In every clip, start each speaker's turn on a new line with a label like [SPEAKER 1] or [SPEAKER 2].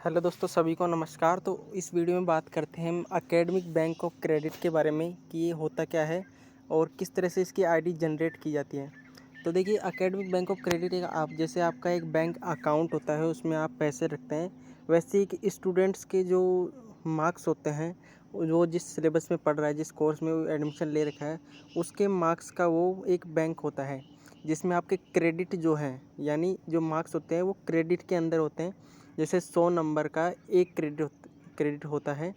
[SPEAKER 1] Hello दोस्तों, सभी को नमस्कार। तो इस वीडियो में बात करते हैं हम एकेडमिक बैंक ऑफ क्रेडिट के बारे में कि ये होता क्या है और किस तरह से इसकी आईडी जनरेट की जाती है। तो देखिए, एकेडमिक बैंक ऑफ क्रेडिट एक आप जैसे आपका एक बैंक अकाउंट होता है, उसमें आप पैसे रखते हैं, वैसे ही स्टूडेंट्स के जो मार्क्स होते हैं, वो जिस सिलेबस में पढ़ रहा है, जिस कोर्स में वो एडमिशन ले रखा है, उसके मार्क्स का वो एक बैंक होता है जिसमें आपके क्रेडिट जो हैं, यानी जो मार्क्स होते हैं वो क्रेडिट के अंदर होते हैं। जैसे 100 नंबर का एक क्रेडिट होता है,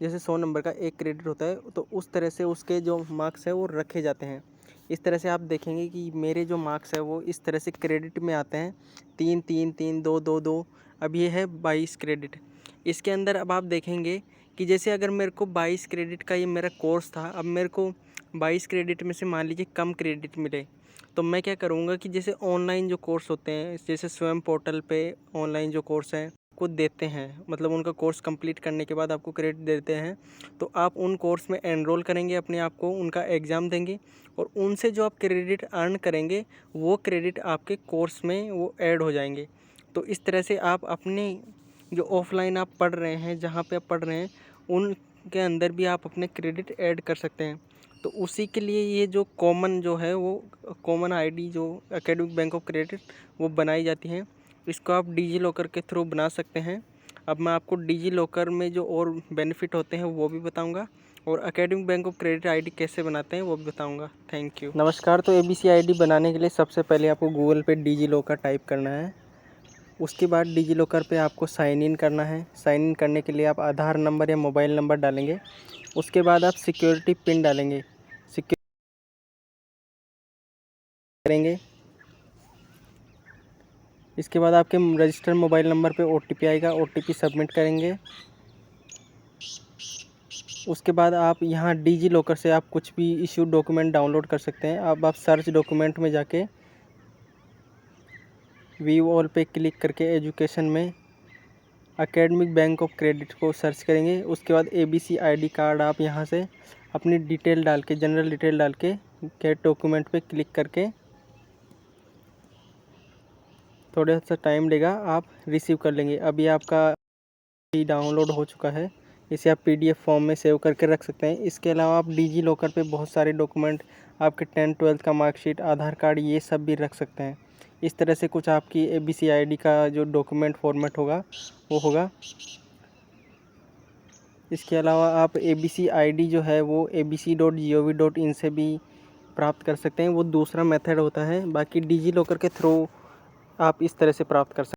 [SPEAKER 1] जैसे 100 नंबर का एक क्रेडिट होता है, तो उस तरह से उसके जो मार्क्स है वो रखे जाते हैं। इस तरह से आप देखेंगे कि मेरे जो मार्क्स है वो इस तरह से क्रेडिट में आते हैं, 3 3 3 2 2 2। अब ये है 22 क्रेडिट। इसके अंदर अब आप देखेंगे कि जैसे अगर मेरे को 22 क्रेडिट का ये मेरा कोर्स था, अब मेरे को 22 क्रेडिट में से मान लीजिए कम क्रेडिट मिले, तो मैं क्या करूँगा कि जैसे ऑनलाइन जो कोर्स होते हैं, जैसे स्वयं पोर्टल पे ऑनलाइन जो कोर्स हैं को देते हैं, मतलब उनका कोर्स कंप्लीट करने के बाद आपको क्रेडिट देते हैं, तो आप उन कोर्स में एनरोल करेंगे अपने आप को, उनका एग्ज़ाम देंगे और उनसे जो आप क्रेडिट अर्न करेंगे वो क्रेडिट आपके कोर्स में वो ऐड हो जाएंगे। तो इस तरह से आप अपने जो ऑफलाइन आप पढ़ रहे हैं, जहाँ पे आप पढ़ रहे हैं, उनके अंदर भी आप अपने क्रेडिट ऐड कर सकते हैं। तो उसी के लिए ये जो कॉमन जो है वो कॉमन आईडी जो एकेडमिक बैंक ऑफ क्रेडिट वो बनाई जाती है। इसको आप डिजी लॉकर के थ्रू बना सकते हैं। अब मैं आपको डिजी लॉकर में जो और बेनिफिट होते हैं वो भी बताऊंगा और academic bank of credit ID कैसे बनाते हैं वो भी बताऊंगा। Thank you. नमस्कार। तो एबीसी आईडी बनाने के लिए सबसे पहले आपको गूगल पे डिजी लॉकर टाइप करना है। उसके बाद डिजी लॉकर पे आपको साइन इन करना है। साइन इन करने के लिए आप आधार नंबर या मोबाइल नंबर डालेंगे। उसके बाद आप सिक्योरिटी पिन डालेंगे, सिक्योर करेंगे। इसके बाद आपके रजिस्टर्ड मोबाइल नंबर पे ओटीपी आएगा, ओटीपी सबमिट करेंगे। उसके बाद आप यहाँ डिजी लॉकर से आप कुछ भी इशू डॉक्यूमेंट डाउनलोड कर सकते हैं। अब आप सर्च डॉक्यूमेंट में जाके व्यू ऑल पे क्लिक करके एजुकेशन में एकेडमिक बैंक ऑफ क्रेडिट को सर्च करेंगे। उसके बाद एबीसी आईडी कार्ड आप यहाँ से अपनी डिटेल डाल के, जनरल डिटेल डाल के गेट डॉक्यूमेंट पे क्लिक करके थोड़ा सा टाइम लेगा, आप रिसीव कर लेंगे। अभी आपका डाउनलोड हो चुका है। इसे आप पीडीएफ फॉर्म में सेव करके रख सकते हैं। इसके अलावा आप डिजी लॉकर पे बहुत सारे डॉक्यूमेंट, आपके 10th-12th का मार्कशीट, आधार कार्ड, ये सब भी रख सकते हैं। इस तरह से कुछ आपकी एबीसी आईडी का जो डॉक्यूमेंट फॉर्मेट होगा वो होगा। इसके अलावा आप एबीसी आईडी जो है वो abc.gov.in से भी प्राप्त कर सकते हैं, वो दूसरा मेथड होता है। बाकी डिजी लॉकर के थ्रू आप इस तरह से प्राप्त कर सकते हैं।